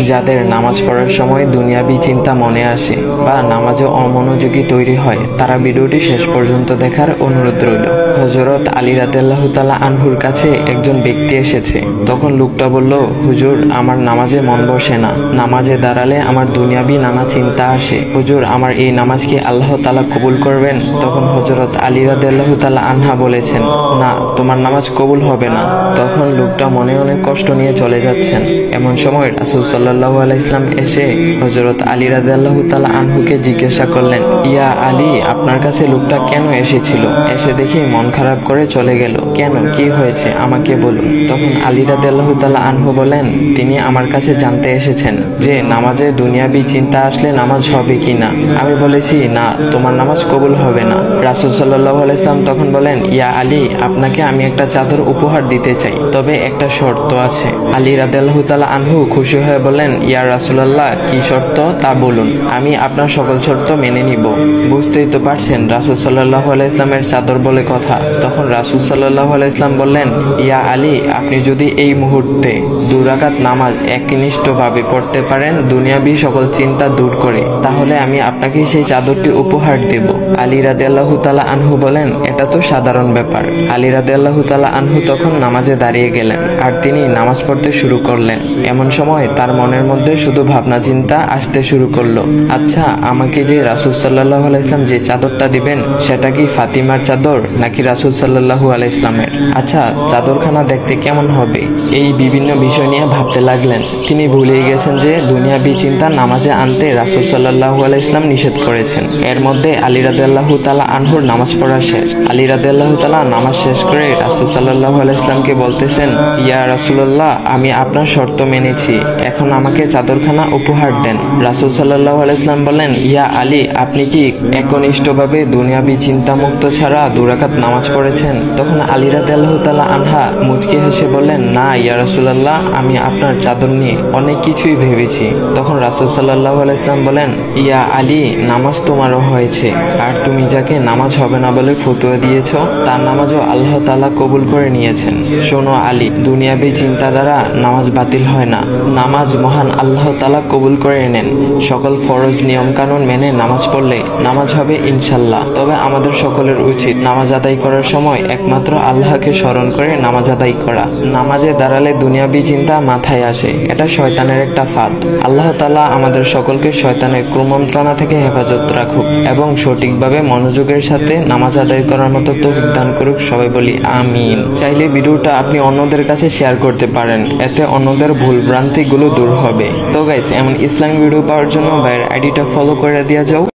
যাদের নামাজ পড়ার সময় দুনিয়াবি চিন্তা মনে আসে বা নামাজে অমনোযোগী তৈরি হয়, তারা ভিডিওটি শেষ পর্যন্ত দেখার অনুরোধ রইল। হযরত আলী রাদিয়াল্লাহু তাআলা আনহুর কাছে একজন ব্যক্তি এসেছে। তখন লোকটা বলল, হুজুর, আমার নামাজে মন বসে না। নামাজে দাঁড়ালে আমার দুনিয়াবি নানা চিন্তা আসে। হুজুর, আমার এই নামাজ কি আল্লাহ তাআলা কবুল করবেন? তখন হযরত আলী রাদিয়াল্লাহু তাআলা আনহা বলেছেন, না, তোমার নামাজ কবুল হবে না। তখন লোকটা মনে অনেক কষ্ট নিয়ে চলে যাচ্ছেন। এমন সময় রাসূল সাল্লাল্লাহু আলাইহি ওয়াসাল্লাম এসে হযরত আলী রাদিয়াল্লাহু তাআলা আনহুকে জিজ্ঞাসা করলেন, ইয়া আলী, আপনার কাছে লোকটা কেন এসেছিল? এসে দেখি মন খারাপ করে চলে গেল। কেন, কি হয়েছে আমাকে বলুন। তখন আলী রাদিয়াল্লাহু তাআলা আনহু বলেন, তিনি আমার কাছে জানতে এসেছেন যে নামাজে দুনিয়াবি চিন্তা আসলে নামাজ হবে কিনা। আমি বলেছি, না, তোমার নামাজ কবুল হবে না। রাসূল সাল্লাল্লাহু আলাইহি ওয়াসাল্লাম তখন বলেন, ইয়া আলী, আপনাকে আমি একটা চাদর উপহার দিতে চাই, তবে একটা শর্ত আছে। আলী রাদিয়াল্লাহু তাআলা আনহু খুশি হয়ে বলেন, ইয়া রাসূলুল্লাহ, কি শর্ত তা বলুন, আমি আপনার সকল শর্ত মেনে নিব। বুঝতেই তো পারছেন রাসূল সাল্লাল্লাহু আলাইহি ওয়াসাল্লামের চাদর বলে কথা। তখন রাসূল সাল্লাল্লাহু আলাইহি ওয়াসাল্লাম বললেন, ইয়া আলী, আপনি যদি এই মুহূর্তে 2 রাকাত নামাজ একনিষ্ঠভাবে পড়তে পারেন দুনিয়াবি সকল চিন্তা দূর করে, তাহলে আমি আপনাকে সেই চাদরটি উপহার দেব। আলী রাদিয়াল্লাহু তাআলা আনহু বলেন, এটা তো সাধারণ ব্যাপার। আলী রাদিয়াল্লাহু তাআলা আনহু তখন নামাজে দাঁড়িয়ে গেলেন আর তিনি নামাজ পড়তে শুরু করলেন। এমন সময় তার মনের মধ্যে শুধু ভাবনা চিন্তা আসতে শুরু করলো, আচ্ছা, আমাকে যে রাসূল সাল্লাল্লাহু আলাইহি ওয়াসাল্লাম যে চাদরটা দিবেন সেটা কি ফাতিমার চাদর নাকি রাসূল সাল্লাল্লাহু আলাইহি ওয়াসাল্লামের? আচ্ছা, চাদরখানা দেখতে কেমন হবে? এই বিভিন্ন বিষয় নিয়ে ভাবতে লাগলেন। তিনি ভুলেই গেছেন যে দুনিয়াবি চিন্তা নামাজে আনতে রাসূল সাল্লাল্লাহু আলাইহি ওয়াসাল্লাম নিষেধ করেছেন। এর মধ্যে আলী রাদিয়াল্লাহু তাআলা আনহুর নামাজ পড়া শেষ। আলী রাদিয়াল্লাহু তাআলা নামাজ শেষ করে রাসূল সাল্লাল্লাহু আলাইহি ওয়াসাল্লামকে বলতেছেন, ইয়া রাসূলুল্লাহ, আমি আপনার শর্ত মেনেছি, এখন আমাকে চাদরখানা উপহার দেন। রাসূল সাল্লাল্লাহু আলাইহি ওয়াসাল্লাম বলেন, ইয়া আলী, আপনি কি একনিষ্ঠভাবে দুনিয়াবি চিন্তামুক্ত ছাড়া 2 রাকাত নামাজ পড়েছেন? তখন আলী রাদিয়াল্লাহু তাআলা আনহা মুচকি হেসে বললেন, না ইয়া রাসূলুল্লাহ, আমি আপনার চাদর নিয়ে অনেক কিছুই ভেবেছি। তখন রাসূল সাল্লাল্লাহু আলাইহি ওয়াসাল্লাম বলেন, ইয়া আলী, নামাজ তোমারও হয়েছে, আর তুমি যাকে নামাজ হবে না বলে ফতোয়া দিয়েছো তার নামাজও আল্লাহ তাআলা কবুল করে নিয়েছেন। শোনো আলী, দুনিয়াবি চিন্তা দ্বারা নামাজ বাতিল হয় না। নামাজ মহান আল্লাহ তাআলা কবুল করে নেন। সকল ফরজ নিয়ম কানুন মেনে নামাজ পড়লে নামাজ হবে ইনশাআল্লাহ। তবে আমাদের সকলের উচিত নামাজ আদায় করার সময় একমাত্র আল্লাহকে স্মরণ করে নামাজ আদায় করা। নামাজে দাঁড়ালে দুনিয়াবি চিন্তা মাথায় আসে, এটা শয়তানের একটা ফাঁদ। আল্লাহ তাআলা আমাদের সকলকে শয়তানের কুমন্ত্রণা থেকে হেফাজত রাখুক এবং সঠিকভাবে মনোযোগের সাথে নামাজ আদায় করার মতো তৌফিক দান করুক। সবাই বলি আমিন। চাইলে ভিডিওটা আপনি অন্যদের কাছে শেয়ার করতে পারেন, এতে অন্যদের ভুল ভ্রান্তিগুলো দূর হবে। তো গাইস, এমন ইসলামিক ভিডিও পাওয়ার জন্য ভাইয়ের আইডিটা ফলো করে দিয়ে যাও।